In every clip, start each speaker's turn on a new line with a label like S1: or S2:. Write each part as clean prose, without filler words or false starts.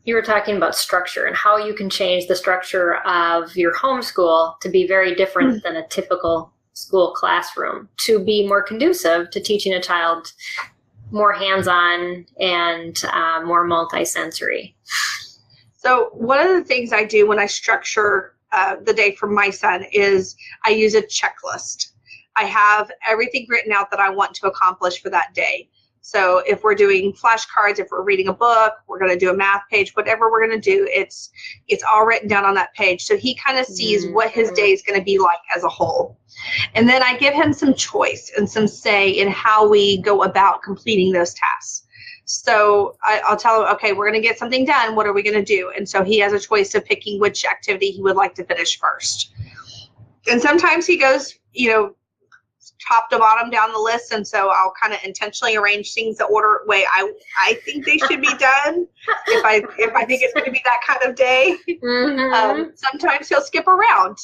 S1: You were talking about structure and how you can change the structure of your homeschool to be very different than a typical school classroom, to be more conducive to teaching a child more hands-on and more multisensory.
S2: So one of the things I do when I structure the day for my son is I use a checklist. I have everything written out that I want to accomplish for that day. So if we're doing flashcards, if we're reading a book, we're going to do a math page, whatever we're going to do, it's all written down on that page. So he kind of sees what his day is going to be like as a whole. And then I give him some choice and some say in how we go about completing those tasks. So I'll tell him, okay, we're going to get something done. What are we going to do? And so he has a choice of picking which activity he would like to finish first. And sometimes he goes, top to bottom down the list, and so I'll kind of intentionally arrange things the order way I think they should be done. If I think it's going to be that kind of day, sometimes he'll skip around.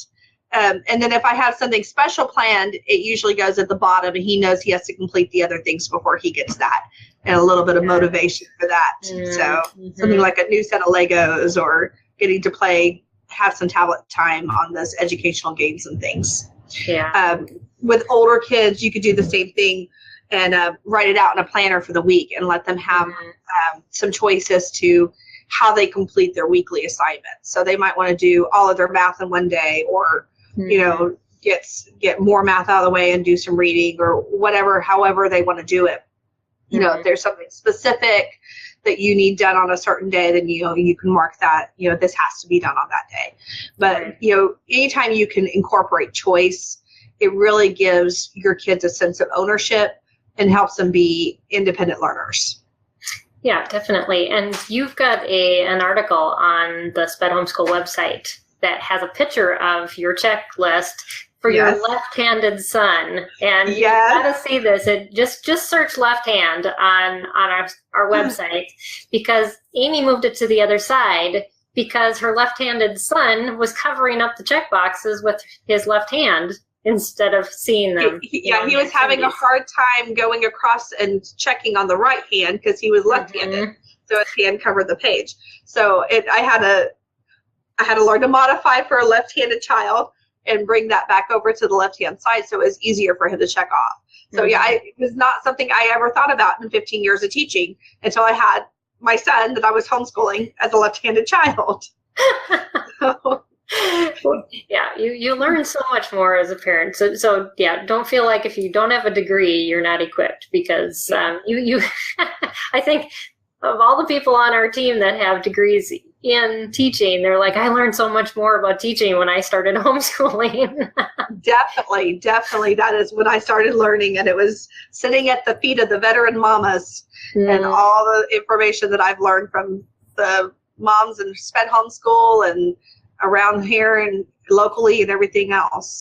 S2: And then if I have something special planned, it usually goes at the bottom, and he knows he has to complete the other things before he gets that, and a little bit of motivation for that. So something like a new set of Legos or getting to have some tablet time on those educational games and things.
S1: Yeah.
S2: With older kids, you could do the same thing and write it out in a planner for the week and let them have some choices to how they complete their weekly assignments. So they might want to do all of their math in one day, or get more math out of the way and do some reading, or whatever, however they want to do it. If there's something specific that you need done on a certain day, then you can mark that this has to be done on that day. But anytime you can incorporate choice, it really gives your kids a sense of ownership and helps them be independent learners.
S1: Yeah, definitely. And you've got an article on the SPED Homeschool website that has a picture of your checklist for your left-handed son. And you got to see this. Just search left hand on our website, because Amy moved it to the other side because her left-handed son was covering up the check boxes with his left hand instead of seeing them.
S2: He was having a hard time going across and checking on the right hand because he was left-handed. So his hand covered the page. So I had to learn to modify for a left-handed child and bring that back over to the left-hand side so it was easier for him to check off. So it was not something I ever thought about in 15 years of teaching until I had my son that I was homeschooling as a left-handed child.
S1: Yeah, you learn so much more as a parent. So don't feel like if you don't have a degree, you're not equipped, because you I think of all the people on our team that have degrees in teaching, they're like, I learned so much more about teaching when I started homeschooling. Definitely. That is when I started learning, and it was sitting at the feet of the veteran mamas and all the information that I've learned from the moms in SPED Homeschool and around here and locally and everything else.